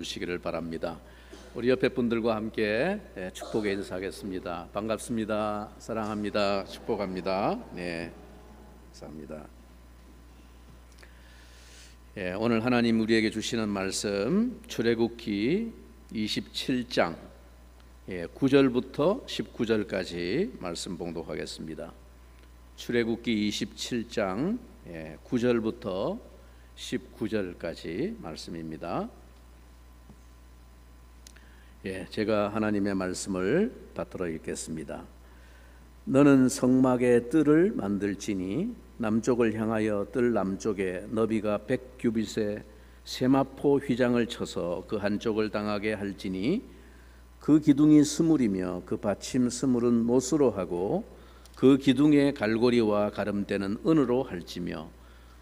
주시기를 바랍니다. 우리 옆에 분들과 함께 축복의 인사하겠습니다. 반갑습니다. 사랑합니다. 축복합니다. 네, 감사합니다. 오늘 하나님 우리에게 주시는 말씀 출애굽기 27장 9절부터 19절까지 말씀 봉독하겠습니다. 출애굽기 27장 9절부터 19절까지 말씀입니다. 제가 하나님의 말씀을 받들어 읽겠습니다. 너는 성막의 뜰을 만들지니 남쪽을 향하여 뜰 남쪽에 너비가 100규빗의 세마포 휘장을 쳐서 그 한쪽을 당하게 할지니 그 기둥이 스물이며 그 받침 스물은 못으로 하고 그 기둥의 갈고리와 가름대는 은으로 할지며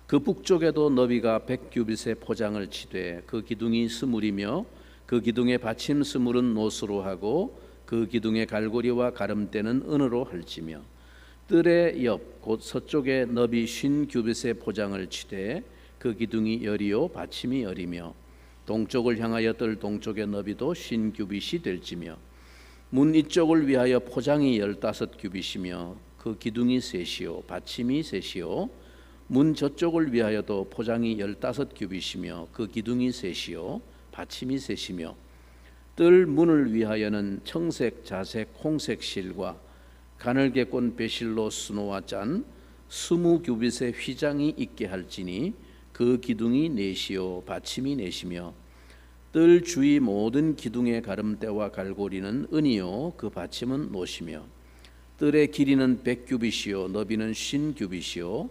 그 북쪽에도 너비가 100규빗의 포장을 치되 그 기둥이 스물이며 그 기둥의 받침 스물은 못으로 하고 그 기둥의 갈고리와 가름대는 은으로 할지며 뜰의 옆 곧 서쪽에 너비 50규빗의 포장을 치되 그 기둥이 열이요 받침이 열이며 동쪽을 향하여 뜰 동쪽의 너비도 50규빗이 될지며 문 이쪽을 위하여 포장이 15규빗이며 그 기둥이 셋이요 받침이 셋이요 문 저쪽을 위하여도 포장이 15규빗이며 그 기둥이 셋이요 받침이 셋이며 뜰 문을 위하여는 청색, 자색, 홍색 실과 가늘게 꼰 배실로 수놓아 짠 20규빗의 휘장이 있게 할지니 그 기둥이 넷이요 받침이 넷이며 뜰 주위 모든 기둥의 가름대와 갈고리는 은이요 그 받침은 못이며 뜰의 길이는 100규빗이요 너비는 50규빗이요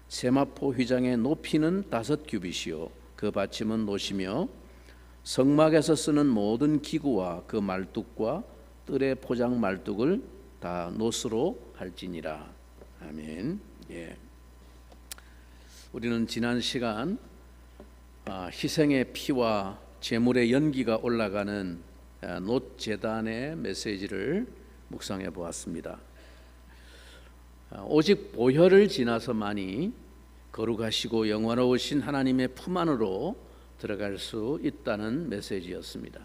세마포 휘장의 높이는 5규빗이요 그 받침은 못이며 성막에서 쓰는 모든 기구와 그 말뚝과 뜰의 포장 말뚝을 다 노스로 할지니라. 아멘. 우리는 지난 시간 희생의 피와 제물의 연기가 올라가는 놋 제단의 메시지를 묵상해 보았습니다. 오직 보혈을 지나서만이 거룩하시고 영원하신 하나님의 품 안으로 들어갈 수 있다는 메시지였습니다.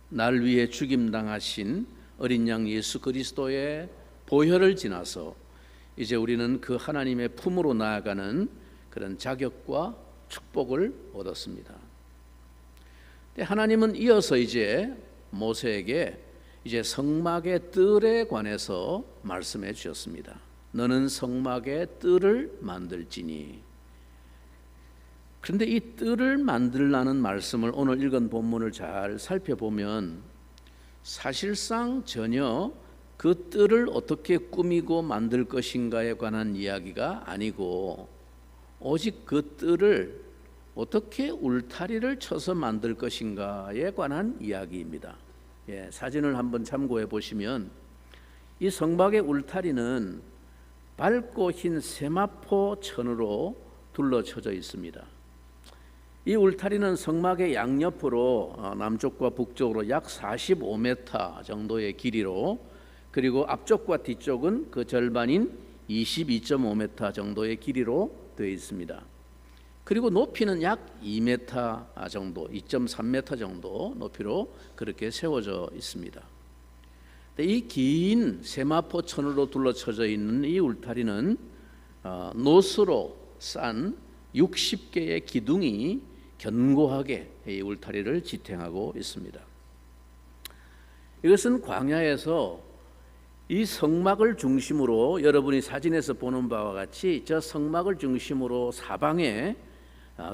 날 위해 죽임당하신 어린 양 예수 그리스도의 보혈을 지나서 이제 우리는 그 하나님의 품으로 나아가는 그런 자격과 축복을 얻었습니다. 하나님은 이어서 이제 모세에게 이제 성막의 뜰에 관해서 말씀해 주셨습니다. 너는 성막의 뜰을 만들지니. 그런데 이 뜰을 만들라는 말씀을 오늘 읽은 본문을 잘 살펴보면 사실상 전혀 그 뜰을 어떻게 꾸미고 만들 것인가에 관한 이야기가 아니고 오직 그 뜰을 어떻게 울타리를 쳐서 만들 것인가에 관한 이야기입니다. 사진을 한번 참고해 보시면 이 성막의 울타리는 밝고 흰 세마포 천으로 둘러쳐져 있습니다. 이 울타리는 성막의 양옆으로 남쪽과 북쪽으로 약 45m 정도의 길이로 그리고 앞쪽과 뒤쪽은 그 절반인 22.5m 정도의 길이로 되어 있습니다. 그리고 높이는 약 2m 정도, 2.3m 정도 높이로 그렇게 세워져 있습니다. 이 긴 세마포천으로 둘러쳐져 있는 이 울타리는 노스로 싼 60개의 기둥이 견고하게 이 울타리를 지탱하고 있습니다. 이것은 광야에서 이 성막을 중심으로 여러분이 사진에서 보는 바와 같이 저 성막을 중심으로 사방에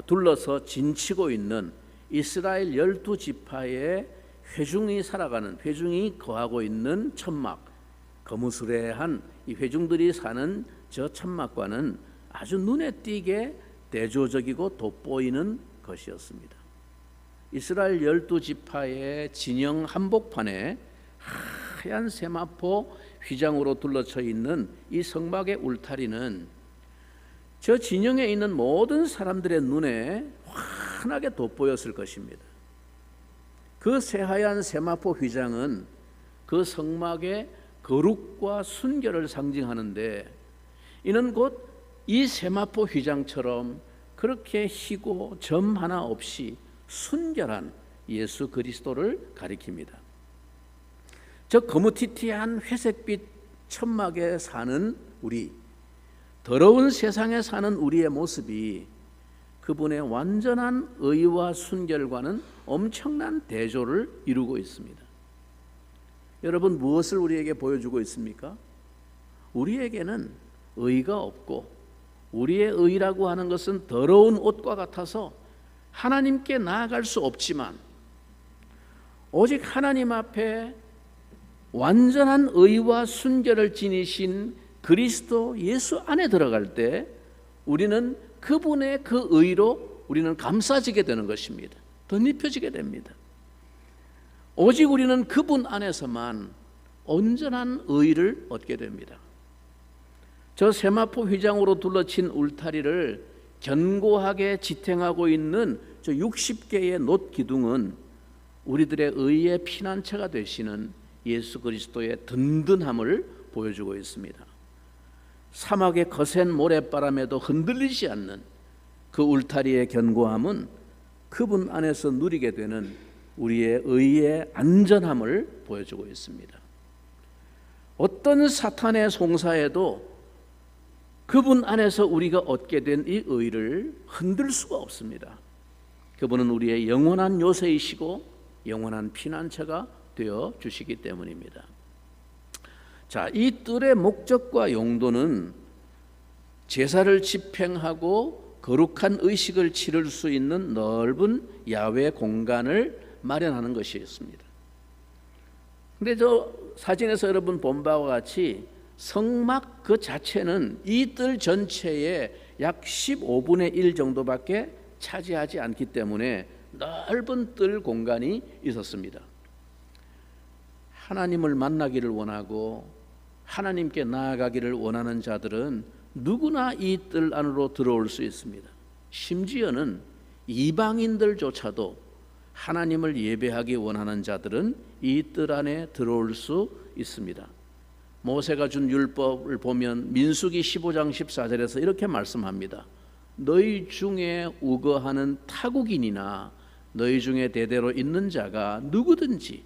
둘러서 진치고 있는 이스라엘 12지파의 회중이 살아가는, 회중이 거하고 있는 천막, 거무스레한 이 회중들이 사는 저 천막과는 아주 눈에 띄게 대조적이고 돋보이는 것이었습니다. 이스라엘 12지파의 진영 한복판에 하얀 세마포 휘장으로 둘러쳐 있는 이 성막의 울타리는 저 진영에 있는 모든 사람들의 눈에 환하게 돋보였을 것입니다. 그 새하얀 세마포 휘장은 그 성막의 거룩과 순결을 상징하는데 이는 곧 이 세마포 휘장처럼 그렇게 희고 점 하나 없이 순결한 예수 그리스도를 가리킵니다. 저 거무튀튀한 회색빛 천막에 사는 우리, 더러운 세상에 사는 우리의 모습이 그분의 완전한 의와 순결과는 엄청난 대조를 이루고 있습니다. 여러분, 무엇을 우리에게 보여주고 있습니까? 우리에게는 의가 없고, 우리의 의라고 하는 것은 더러운 옷과 같아서 하나님께 나아갈 수 없지만, 오직 하나님 앞에 완전한 의와 순결을 지니신 그리스도 예수 안에 들어갈 때 우리는 그분의 그 의로 우리는 감싸지게 되는 것입니다. 덧입혀지게 됩니다. 오직 우리는 그분 안에서만 온전한 의를 얻게 됩니다. 저 세마포 휘장으로 둘러친 울타리를 견고하게 지탱하고 있는 저 60개의 놋 기둥은 우리들의 의의 피난처가 되시는 예수 그리스도의 든든함을 보여주고 있습니다. 사막의 거센 모래바람에도 흔들리지 않는 그 울타리의 견고함은 그분 안에서 누리게 되는 우리의 의의 안전함을 보여주고 있습니다. 어떤 사탄의 송사에도 그분 안에서 우리가 얻게 된 이 의를 흔들 수가 없습니다. 그분은 우리의 영원한 요새이시고 영원한 피난처가 되어 주시기 때문입니다. 자, 이 뜰의 목적과 용도는 제사를 집행하고 거룩한 의식을 치를 수 있는 넓은 야외 공간을 마련하는 것이었습니다. 근데 저 사진에서 여러분 본 바와 같이 성막 그 자체는 이 뜰 전체의 약 15분의 1 정도밖에 차지하지 않기 때문에 넓은 뜰 공간이 있었습니다. 하나님을 만나기를 원하고 하나님께 나아가기를 원하는 자들은 누구나 이 뜰 안으로 들어올 수 있습니다. 심지어는 이방인들조차도 하나님을 예배하기 원하는 자들은 이 뜰 안에 들어올 수 있습니다. 모세가 준 율법을 보면 민수기 15장 14절에서 이렇게 말씀합니다. 너희 중에 우거하는 타국인이나 너희 중에 대대로 있는 자가 누구든지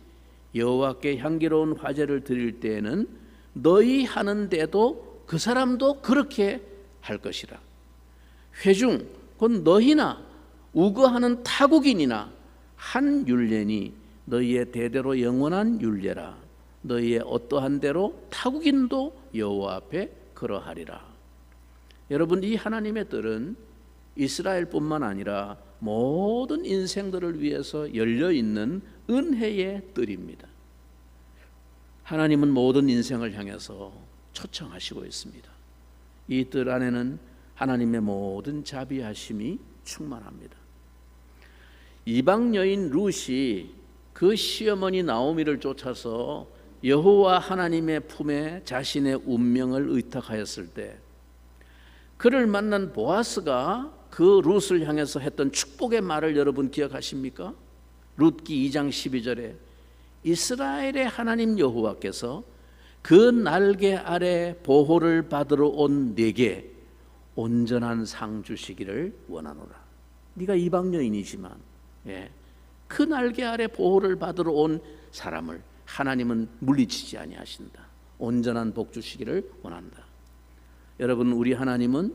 여호와께 향기로운 화제를 드릴 때에는 너희 하는데도 그 사람도 그렇게 할 것이라. 회중 곧 너희나 우거하는 타국인이나 한 율례니 너희의 대대로 영원한 율례라. 너희의 어떠한 대로 타국인도 여호와 앞에 그러하리라. 여러분, 이 하나님의 뜰은 이스라엘뿐만 아니라 모든 인생들을 위해서 열려있는 은혜의 뜰입니다. 하나님은 모든 인생을 향해서 초청하시고 있습니다. 이 뜰 안에는 하나님의 모든 자비하심이 충만합니다. 이방 여인 룻이 그 시어머니 나오미를 쫓아서 여호와 하나님의 품에 자신의 운명을 의탁하였을 때 그를 만난 보아스가 그 룻을 향해서 했던 축복의 말을 여러분 기억하십니까? 룻기 2장 12절에 이스라엘의 하나님 여호와께서 그 날개 아래 보호를 받으러 온 네게 온전한 상 주시기를 원하노라. 네가 이방 여인이지만 그 날개 아래 보호를 받으러 온 사람을 하나님은 물리치지 아니하신다. 온전한 복 주시기를 원한다. 여러분, 우리 하나님은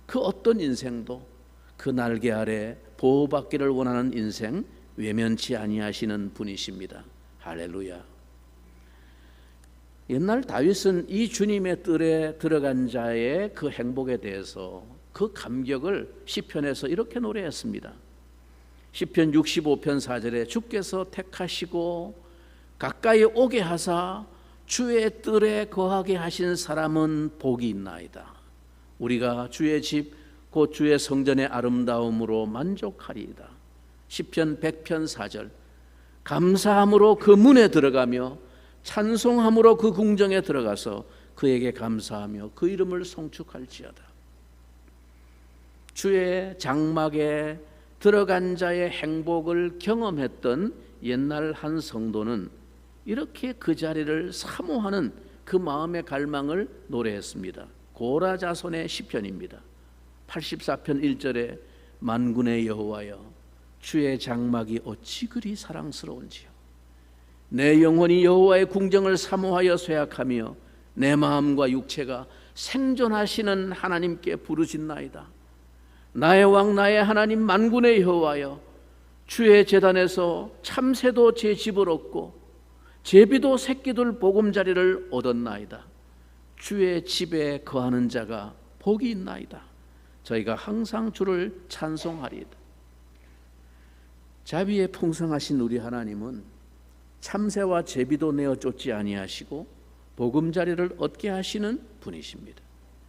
그 어떤 인생도 그 날개 아래 보호받기를 원하는 인생 외면치 아니하시는 분이십니다. 할렐루야. 옛날 다윗은 이 주님의 뜰에 들어간 자의 그 행복에 대해서 그 감격을 시편에서 이렇게 노래했습니다. 시편 65편 4절에 주께서 택하시고 가까이 오게 하사 주의 뜰에 거하게 하신 사람은 복이 있나이다. 우리가 주의 집 곧 주의 성전의 아름다움으로 만족하리이다. 시편 100편 4절 감사함으로 그 문에 들어가며 찬송함으로 그 궁정에 들어가서 그에게 감사하며 그 이름을 송축할지어다. 주의 장막에 들어간 자의 행복을 경험했던 옛날 한 성도는 이렇게 그 자리를 사모하는 그 마음의 갈망을 노래했습니다. 고라 자손의 시편입니다. 84편 1절에 만군의 여호와여 주의 장막이 어찌 그리 사랑스러운지요. 내 영혼이 여호와의 궁정을 사모하여 쇠약하며 내 마음과 육체가 생존하시는 하나님께 부르짖나이다. 나의 왕 나의 하나님 만군의 여호와여, 주의 제단에서 참새도 제 집을 얻고 제비도 새끼들 보금자리를 얻었나이다. 주의 집에 거하는 자가 복이 있나이다. 저희가 항상 주를 찬송하리이다. 자비에 풍성하신 우리 하나님은 참새와 제비도 내어 쫓지 아니하시고 보금자리를 얻게 하시는 분이십니다.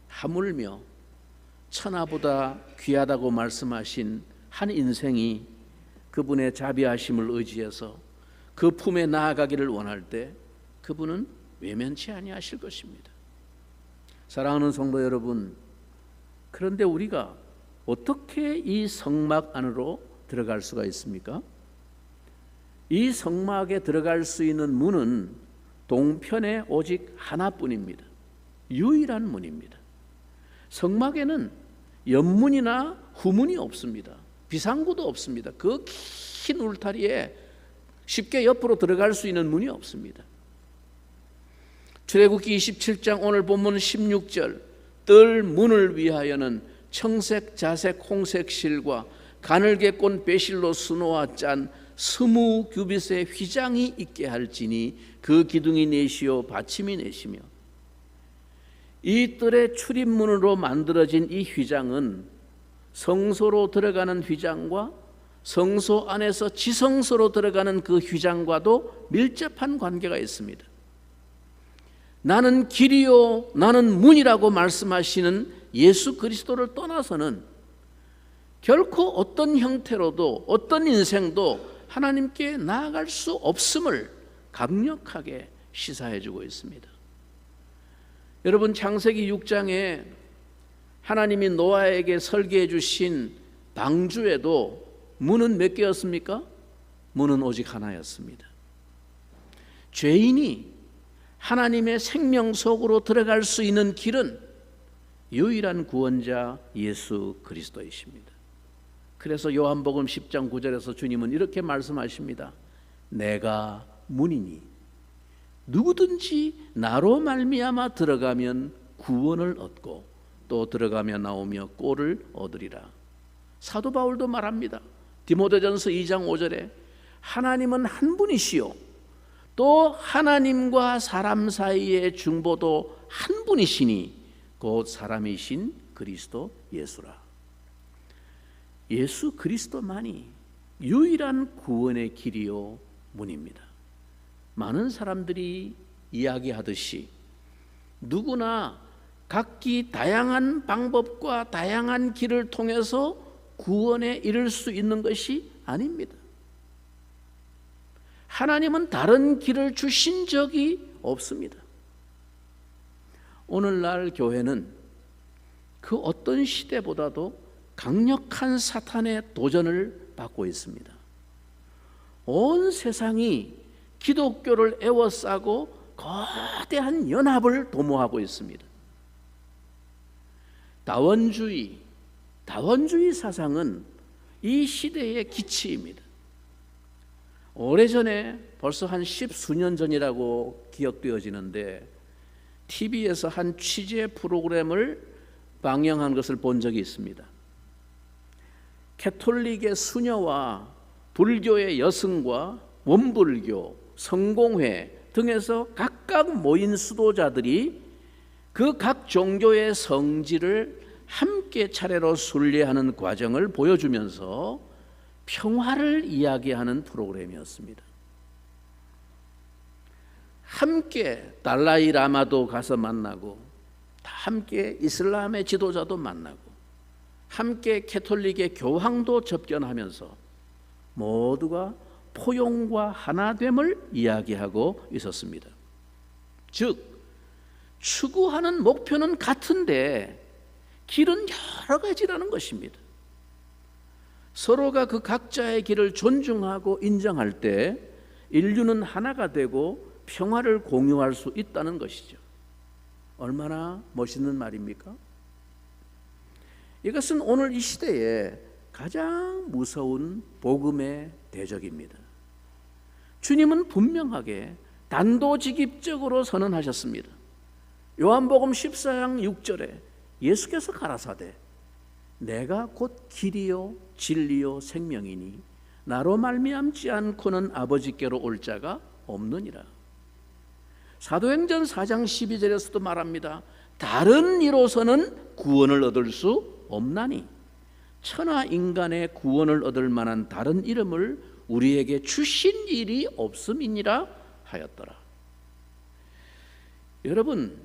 하물며 천하보다 귀하다고 말씀하신 한 인생이 그분의 자비하심을 의지해서 그 품에 나아가기를 원할 때 그분은 외면치 아니하실 것입니다. 사랑하는 성도 여러분, 그런데 우리가 어떻게 이 성막 안으로 들어갈 수가 있습니까? 이 성막에 들어갈 수 있는 문은 동편에 오직 하나뿐입니다. 유일한 문입니다. 성막에는 옆문이나 후문이 없습니다. 비상구도 없습니다. 그 긴 울타리에 쉽게 옆으로 들어갈 수 있는 문이 없습니다. 출애굽기 27장 오늘 본문 16절, 뜰 문을 위하여는 청색, 자색, 홍색 실과 가늘게 꼰 배실로 수놓아 짠 20규빗의 휘장이 있게 할지니 그 기둥이 넷이요 받침이 넷이며. 이 뜰의 출입문으로 만들어진 이 휘장은 성소로 들어가는 휘장과 성소 안에서 지성소로 들어가는 그 휘장과도 밀접한 관계가 있습니다. 나는 길이요 나는 문이라고 말씀하시는 예수 그리스도를 떠나서는 결코 어떤 형태로도 어떤 인생도 하나님께 나아갈 수 없음을 강력하게 시사해 주고 있습니다. 여러분, 창세기 6장에 하나님이 노아에게 설계해 주신 방주에도 문은 몇 개였습니까? 문은 오직 하나였습니다. 죄인이 하나님의 생명 속으로 들어갈 수 있는 길은 유일한 구원자 예수 그리스도이십니다. 그래서 요한복음 10장 9절에서 주님은 이렇게 말씀하십니다. 내가 문이니 누구든지 나로 말미암아 들어가면 구원을 얻고 또 들어가며 나오며 꼴을 얻으리라. 사도 바울도 말합니다. 디모데전서 2장 5절에 하나님은 한 분이시요 또 하나님과 사람 사이의 중보도 한 분이시니 곧 사람이신 그리스도 예수라. 예수 그리스도만이 유일한 구원의 길이요 문입니다. 많은 사람들이 이야기하듯이 누구나 각기 다양한 방법과 다양한 길을 통해서 구원에 이를 수 있는 것이 아닙니다. 하나님은 다른 길을 주신 적이 없습니다. 오늘날 교회는 그 어떤 시대보다도 강력한 사탄의 도전을 받고 있습니다. 온 세상이 기독교를 에워싸고 거대한 연합을 도모하고 있습니다. 다원주의 사상은 이 시대의 기치입니다. 오래전에 벌써 한 10수년 전이라고 기억되어지는데 TV에서 한 취재 프로그램을 방영한 것을 본 적이 있습니다. 캐톨릭의 수녀와 불교의 여성과 원불교, 성공회 등에서 각각 모인 수도자들이 그 각 종교의 성지를 함께 차례로 순례하는 과정을 보여주면서 평화를 이야기하는 프로그램이었습니다. 함께 달라이 라마도 가서 만나고 함께 이슬람의 지도자도 만나고 함께 캐톨릭의 교황도 접견하면서 모두가 포용과 하나됨을 이야기하고 있었습니다. 즉 추구하는 목표는 같은데 길은 여러 가지라는 것입니다. 서로가 그 각자의 길을 존중하고 인정할 때 인류는 하나가 되고 평화를 공유할 수 있다는 것이죠. 얼마나 멋있는 말입니까? 이것은 오늘 이 시대에 가장 무서운 복음의 대적입니다. 주님은 분명하게 단도직입적으로 선언하셨습니다. 요한복음 14장 6절에 예수께서 가라사대 내가 곧 길이요 진리요 생명이니 나로 말미암지 않고는 아버지께로 올 자가 없느니라. 사도행전 4장 12절에서도 말합니다. 다른 이로서는 구원을 얻을 수 없나니 천하 인간의 구원을 얻을 만한 다른 이름을 우리에게 주신 일이 없음이니라 하였더라. 여러분,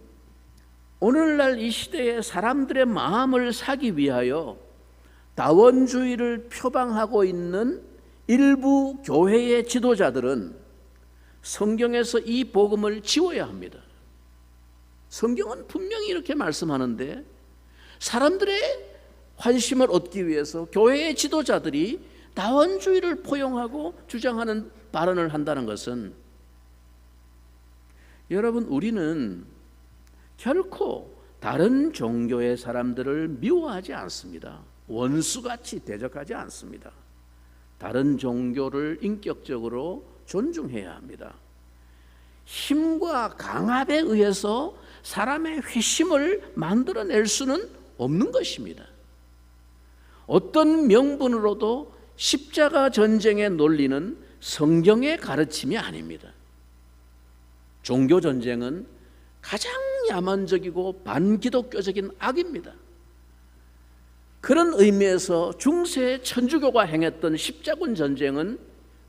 오늘날 이 시대에 사람들의 마음을 사기 위하여 다원주의를 표방하고 있는 일부 교회의 지도자들은 성경에서 이 복음을 지워야 합니다. 성경은 분명히 이렇게 말씀하는데 사람들의 관심을 얻기 위해서 교회의 지도자들이 다원주의를 포용하고 주장하는 발언을 한다는 것은, 여러분, 우리는 결코 다른 종교의 사람들을 미워하지 않습니다. 원수같이 대적하지 않습니다. 다른 종교를 인격적으로 존중해야 합니다. 힘과 강압에 의해서 사람의 회심을 만들어낼 수는 없는 것입니다. 어떤 명분으로도 십자가 전쟁의 논리는 성경의 가르침이 아닙니다. 종교 전쟁은 가장 야만적이고 반기독교적인 악입니다. 그런 의미에서 중세 천주교가 행했던 십자군 전쟁은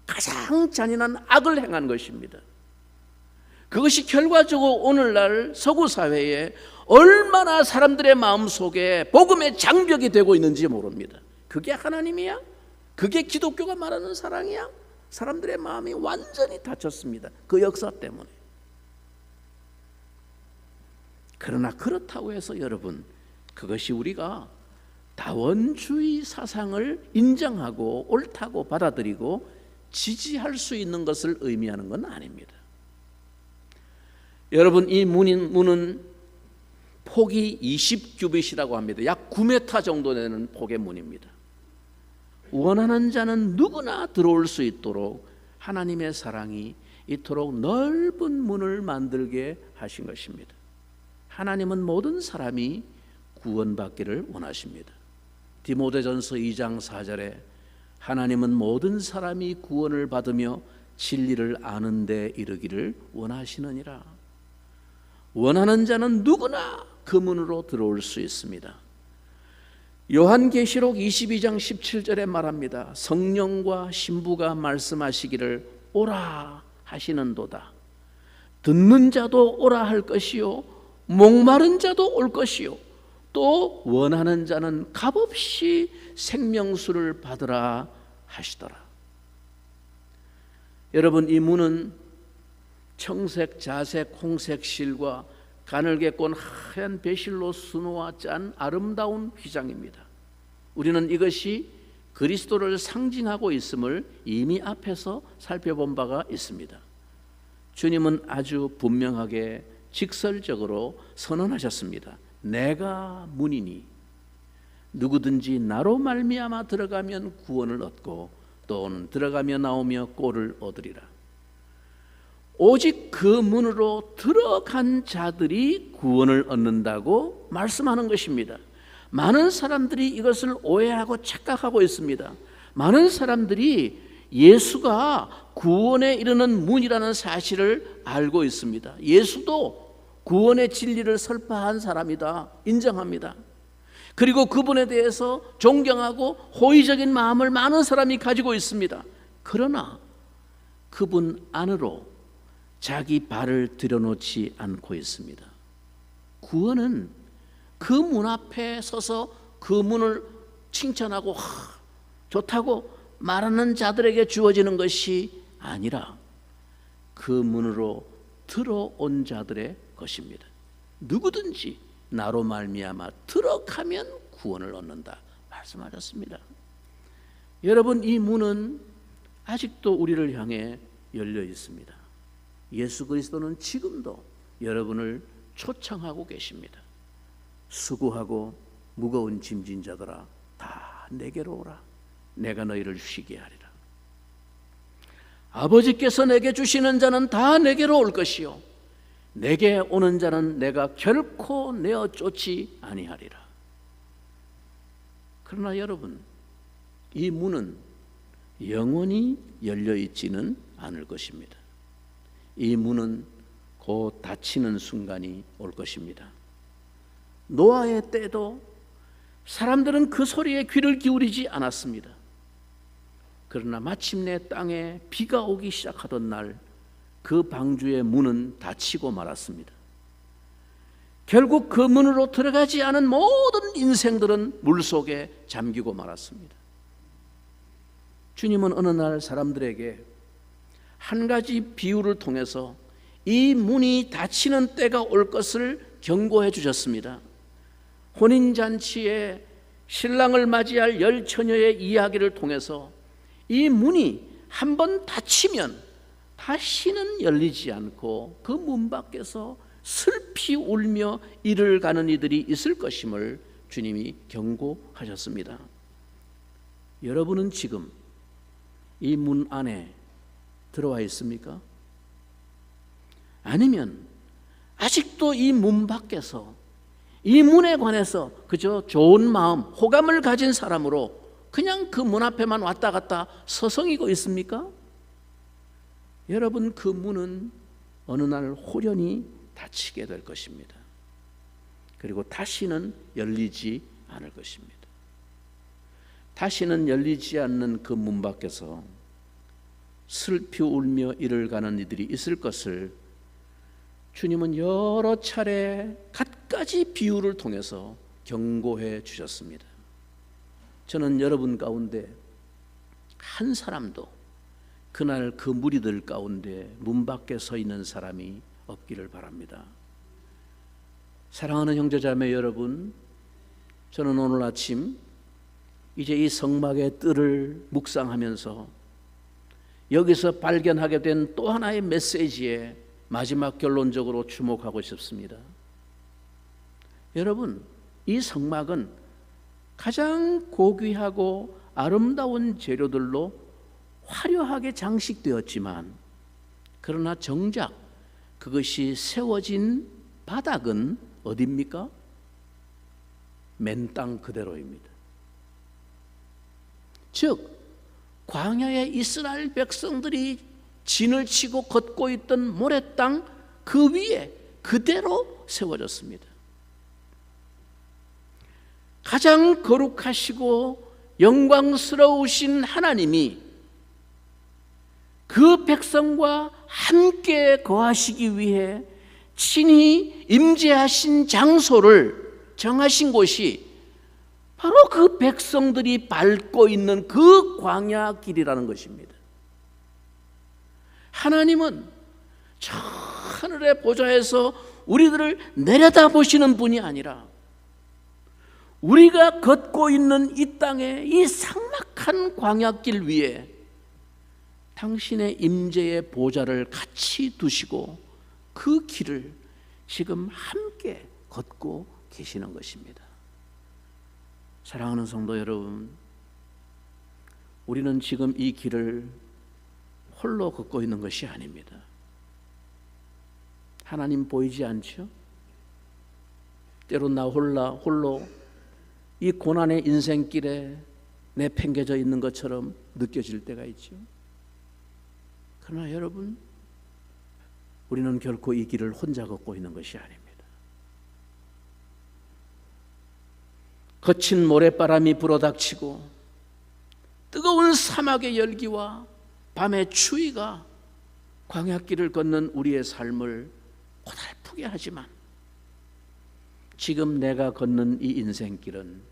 가장 잔인한 악을 행한 것입니다. 그것이 결과적으로 오늘날 서구 사회에 얼마나 사람들의 마음속에 복음의 장벽이 되고 있는지 모릅니다. 그게 하나님이야? 그게 기독교가 말하는 사랑이야? 사람들의 마음이 완전히 닫혔습니다. 그 역사 때문에. 그러나 그렇다고 해서 여러분, 그것이 우리가 다원주의 사상을 인정하고 옳다고 받아들이고 지지할 수 있는 것을 의미하는 건 아닙니다. 여러분, 이 문은 폭이 20규빗이라고 합니다. 약 9m 정도 되는 폭의 문입니다. 원하는 자는 누구나 들어올 수 있도록 하나님의 사랑이 이토록 넓은 문을 만들게 하신 것입니다. 하나님은 모든 사람이 구원받기를 원하십니다. 디모데전서 2장 4절에 하나님은 모든 사람이 구원을 받으며 진리를 아는 데 이르기를 원하시느니라. 원하는 자는 누구나 그 문으로 들어올 수 있습니다. 요한계시록 22장 17절에 말합니다. 성령과 신부가 말씀하시기를 오라 하시는도다. 듣는 자도 오라 할 것이요 목마른 자도 올 것이요 또 원하는 자는 값없이 생명수를 받으라 하시더라. 여러분, 이 문은 청색, 자색, 홍색 실과 가늘게 꼰 하얀 배실로 수놓아 짠 아름다운 휘장입니다. 우리는 이것이 그리스도를 상징하고 있음을 이미 앞에서 살펴본 바가 있습니다. 주님은 아주 분명하게 직설적으로 선언하셨습니다. 내가 문이니 누구든지 나로 말미암아 들어가면 구원을 얻고 또는 들어가며 나오며 꼴을 얻으리라. 오직 그 문으로 들어간 자들이 구원을 얻는다고 말씀하는 것입니다. 많은 사람들이 이것을 오해하고 착각하고 있습니다. 많은 사람들이 예수가 구원에 이르는 문이라는 사실을 알고 있습니다. 예수도 구원의 진리를 설파한 사람이다 인정합니다. 그리고 그분에 대해서 존경하고 호의적인 마음을 많은 사람이 가지고 있습니다. 그러나 그분 안으로 자기 발을 들여놓지 않고 있습니다. 구원은 그 문 앞에 서서 그 문을 칭찬하고 좋다고 말하는 자들에게 주어지는 것이 아니라 그 문으로 들어온 자들의 것입니다. 누구든지 나로 말미암아 들어가면 구원을 얻는다 말씀하셨습니다. 여러분, 이 문은 아직도 우리를 향해 열려 있습니다. 예수 그리스도는 지금도 여러분을 초청하고 계십니다. 수고하고 무거운 짐진 자들아 다 내게로 오라. 내가 너희를 쉬게 하리라. 아버지께서 내게 주시는 자는 다 내게로 올 것이요 내게 오는 자는 내가 결코 내어 쫓지 아니하리라. 그러나 여러분, 이 문은 영원히 열려 있지는 않을 것입니다. 이 문은 곧 닫히는 순간이 올 것입니다. 노아의 때도 사람들은 그 소리에 귀를 기울이지 않았습니다. 그러나 마침내 땅에 비가 오기 시작하던 날 그 방주의 문은 닫히고 말았습니다. 결국 그 문으로 들어가지 않은 모든 인생들은 물속에 잠기고 말았습니다. 주님은 어느 날 사람들에게 한 가지 비유를 통해서 이 문이 닫히는 때가 올 것을 경고해 주셨습니다. 혼인잔치에 신랑을 맞이할 10처녀의 이야기를 통해서 이 문이 한번 닫히면 다시는 열리지 않고 그 문 밖에서 슬피 울며 이를 가는 이들이 있을 것임을 주님이 경고하셨습니다. 여러분은 지금 이 문 안에 들어와 있습니까? 아니면 아직도 이 문 밖에서 이 문에 관해서 그저 좋은 마음, 호감을 가진 사람으로 그냥 그 문 앞에만 왔다 갔다 서성이고 있습니까? 여러분, 그 문은 어느 날 홀연히 닫히게 될 것입니다. 그리고 다시는 열리지 않을 것입니다. 다시는 열리지 않는 그 문 밖에서 슬피 울며 이를 가는 이들이 있을 것을 주님은 여러 차례 갖가지 비유를 통해서 경고해 주셨습니다. 저는 여러분 가운데 한 사람도 그날 그 무리들 가운데 문 밖에 서 있는 사람이 없기를 바랍니다. 사랑하는 형제자매 여러분, 저는 오늘 아침 이제 이 성막의 뜰을 묵상하면서 여기서 발견하게 된 또 하나의 메시지에 마지막 결론적으로 주목하고 싶습니다. 여러분, 이 성막은 가장 고귀하고 아름다운 재료들로 화려하게 장식되었지만 그러나 정작 그것이 세워진 바닥은 어디입니까? 맨 땅 그대로입니다. 즉 광야의 이스라엘 백성들이 진을 치고 걷고 있던 모래땅 그 위에 그대로 세워졌습니다. 가장 거룩하시고 영광스러우신 하나님이 그 백성과 함께 거하시기 위해 친히 임재하신 장소를 정하신 곳이 바로 그 백성들이 밟고 있는 그 광야 길이라는 것입니다. 하나님은 저 하늘의 보좌에서 우리들을 내려다보시는 분이 아니라 우리가 걷고 있는 이 땅의 이 삭막한 광야길 위에 당신의 임재의 보좌를 같이 두시고 그 길을 지금 함께 걷고 계시는 것입니다. 사랑하는 성도 여러분, 우리는 지금 이 길을 홀로 걷고 있는 것이 아닙니다. 하나님 보이지 않죠? 때로 나 홀로 이 고난의 인생길에 내팽개져 있는 것처럼 느껴질 때가 있죠. 그러나 여러분, 우리는 결코 이 길을 혼자 걷고 있는 것이 아닙니다. 거친 모래바람이 불어닥치고 뜨거운 사막의 열기와 밤의 추위가 광야길을 걷는 우리의 삶을 고달프게 하지만 지금 내가 걷는 이 인생길은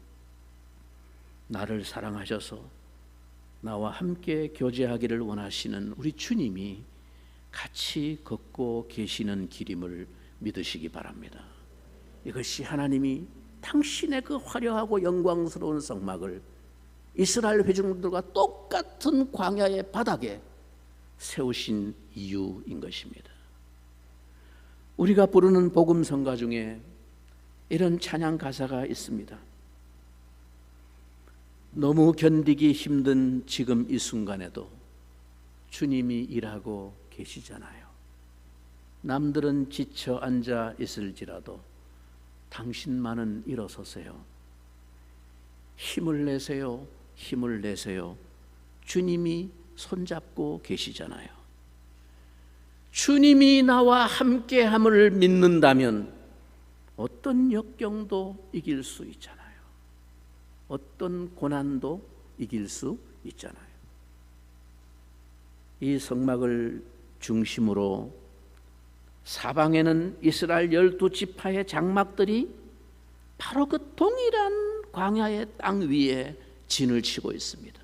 나를 사랑하셔서 나와 함께 교제하기를 원하시는 우리 주님이 같이 걷고 계시는 길임을 믿으시기 바랍니다. 이것이 하나님이 당신의 그 화려하고 영광스러운 성막을 이스라엘 회중들과 똑같은 광야의 바닥에 세우신 이유인 것입니다. 우리가 부르는 복음성가 중에 이런 찬양 가사가 있습니다. 너무 견디기 힘든 지금 이 순간에도 주님이 일하고 계시잖아요. 남들은 지쳐 앉아 있을지라도 당신만은 일어서세요. 힘을 내세요. 힘을 내세요. 주님이 손잡고 계시잖아요. 주님이 나와 함께함을 믿는다면 어떤 역경도 이길 수 있잖아요. 어떤 고난도 이길 수 있잖아요. 이 성막을 중심으로 사방에는 이스라엘 12지파의 장막들이 바로 그 동일한 광야의 땅 위에 진을 치고 있습니다.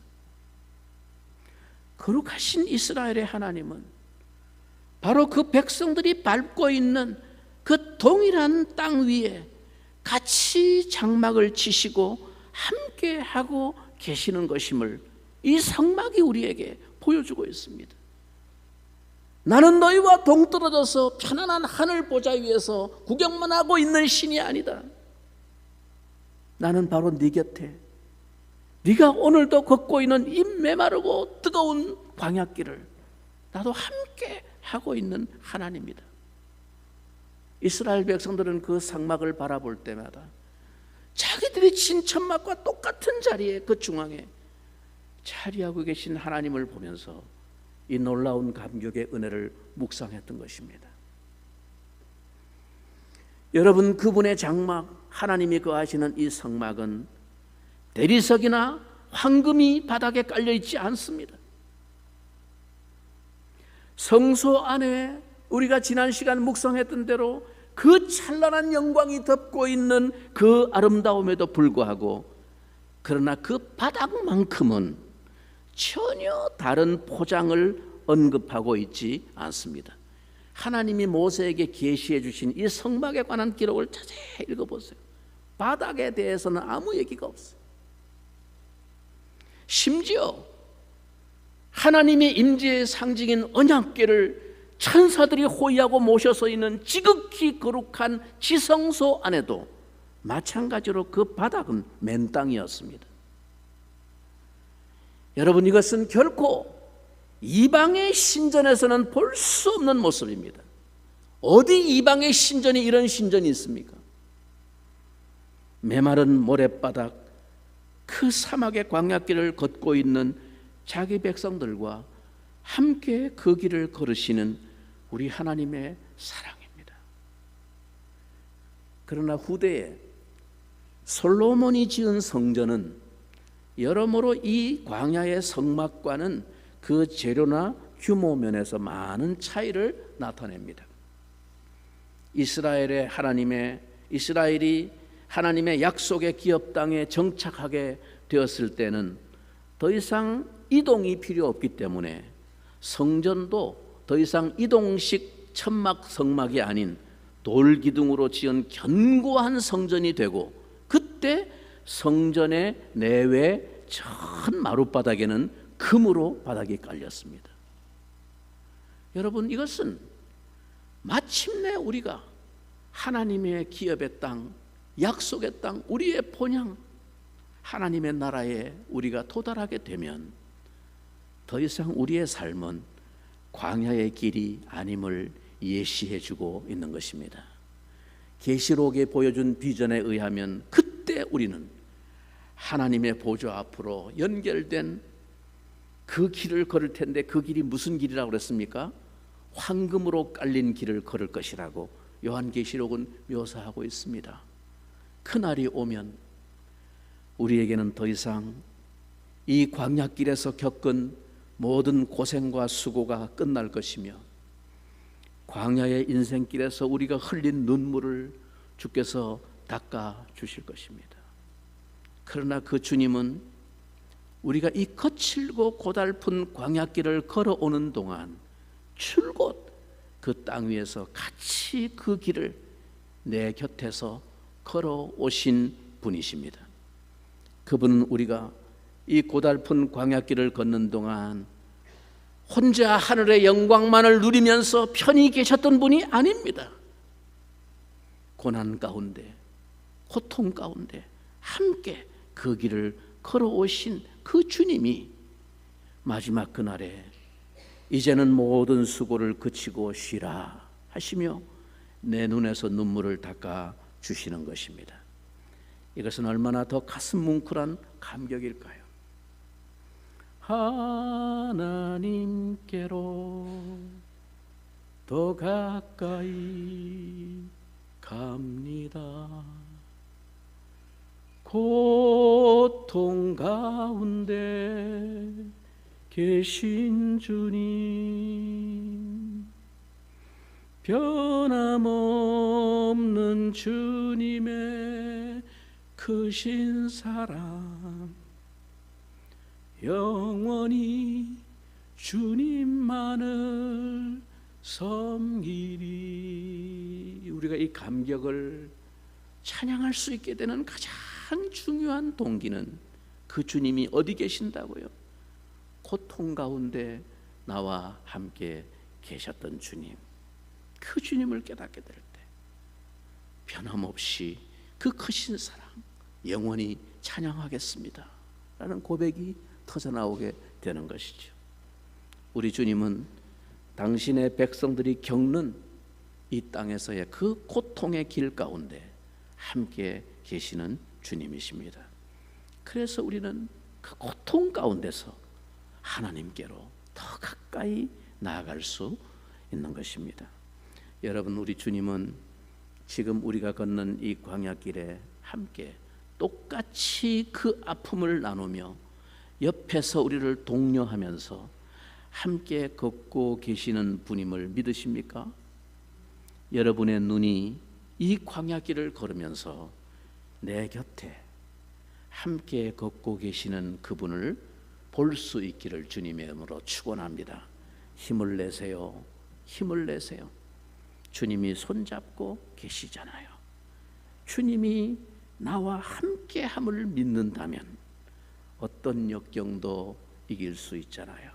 거룩하신 이스라엘의 하나님은 바로 그 백성들이 밟고 있는 그 동일한 땅 위에 같이 장막을 치시고 함께 하고 계시는 것임을 이 성막이 우리에게 보여주고 있습니다. 나는 너희와 동떨어져서 편안한 하늘 보좌 위에서 구경만 하고 있는 신이 아니다. 나는 바로 네 곁에 네가 오늘도 걷고 있는 이 메마르고 뜨거운 광야길을 나도 함께 하고 있는 하나님이다. 이스라엘 백성들은 그 성막을 바라볼 때마다 자기들이 친 천막과 똑같은 자리에 그 중앙에 자리하고 계신 하나님을 보면서 이 놀라운 감격의 은혜를 묵상했던 것입니다. 여러분, 그분의 장막, 하나님이 거하시는 이 성막은 대리석이나 황금이 바닥에 깔려 있지 않습니다. 성소 안에 우리가 지난 시간 묵상했던 대로 그 찬란한 영광이 덮고 있는 그 아름다움에도 불구하고, 그러나 그 바닥만큼은 전혀 다른 포장을 언급하고 있지 않습니다. 하나님이 모세에게 계시해 주신 이 성막에 관한 기록을 자세히 읽어보세요. 바닥에 대해서는 아무 얘기가 없어요. 심지어 하나님의 임재의 상징인 언약궤를 천사들이 호위하고 모셔서 있는 지극히 거룩한 지성소 안에도 마찬가지로 그 바닥은 맨 땅이었습니다. 여러분, 이것은 결코 이방의 신전에서는 볼 수 없는 모습입니다. 어디 이방의 신전이 이런 신전이 있습니까? 메마른 모래바닥, 그 사막의 광야길을 걷고 있는 자기 백성들과 함께 그 길을 걸으시는 우리 하나님의 사랑입니다. 그러나 후대에 솔로몬이 지은 성전은 여러모로 이 광야의 성막과는 그 재료나 규모 면에서 많은 차이를 나타냅니다. 이스라엘이 하나님의 약속의 기업 땅에 정착하게 되었을 때는 더 이상 이동이 필요 없기 때문에 성전도 더 이상 이동식 천막 성막이 아닌 돌 기둥으로 지은 견고한 성전이 되고, 그때 성전의 내외 전 마룻바닥에는 금으로 바닥이 깔렸습니다. 여러분, 이것은 마침내 우리가 하나님의 기업의 땅, 약속의 땅, 우리의 본향 하나님의 나라에 우리가 도달하게 되면 더 이상 우리의 삶은 광야의 길이 아님을 예시해 주고 있는 것입니다. 계시록에 보여준 비전에 의하면 그때 우리는 하나님의 보좌 앞으로 연결된 그 길을 걸을 텐데, 그 길이 무슨 길이라고 그랬습니까? 황금으로 깔린 길을 걸을 것이라고 요한계시록은 묘사하고 있습니다. 그날이 오면 우리에게는 더 이상 이 광야길에서 겪은 모든 고생과 수고가 끝날 것이며, 광야의 인생길에서 우리가 흘린 눈물을 주께서 닦아 주실 것입니다. 그러나 그 주님은 우리가 이 거칠고 고달픈 광야길을 걸어오는 동안 줄곧 그 땅 위에서 같이 그 길을 내 곁에서 걸어오신 분이십니다. 그분은 우리가 이 고달픈 광야길을 걷는 동안 혼자 하늘의 영광만을 누리면서 편히 계셨던 분이 아닙니다. 고난 가운데, 고통 가운데 함께 그 길을 걸어오신 그 주님이 마지막 그날에 이제는 모든 수고를 그치고 쉬라 하시며 내 눈에서 눈물을 닦아 주시는 것입니다. 이것은 얼마나 더 가슴 뭉클한 감격일까요? 하나님께로 더 가까이 갑니다. 고통 가운데 계신 주님, 변함없는 주님의 크신 사랑, 영원히 주님만을 섬기리. 우리가 이 감격을 찬양할 수 있게 되는 가장 중요한 동기는 그 주님이 어디 계신다고요? 고통 가운데 나와 함께 계셨던 주님, 그 주님을 깨닫게 될 때 변함없이 그 크신 사랑 영원히 찬양하겠습니다 라는 고백이 터져나오게 되는 것이죠. 우리 주님은 당신의 백성들이 겪는 이 땅에서의 그 고통의 길 가운데 함께 계시는 주님이십니다. 그래서 우리는 그 고통 가운데서 하나님께로 더 가까이 나아갈 수 있는 것입니다. 여러분, 우리 주님은 지금 우리가 걷는 이 광야길에 함께 똑같이 그 아픔을 나누며 옆에서 우리를 독려하면서 함께 걷고 계시는 분임을 믿으십니까? 여러분의 눈이 이 광야길을 걸으면서 내 곁에 함께 걷고 계시는 그분을 볼 수 있기를 주님의 이름으로 축원합니다. 힘을 내세요. 힘을 내세요. 주님이 손잡고 계시잖아요. 주님이 나와 함께함을 믿는다면 어떤 역경도 이길 수 있잖아요.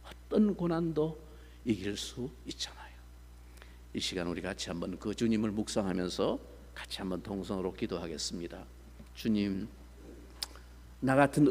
어떤 고난도 이길 수 있잖아요. 이 시간 우리 같이 한번 그 주님을 묵상하면서 같이 한번 동성으로 기도하겠습니다. 주님, 나 같은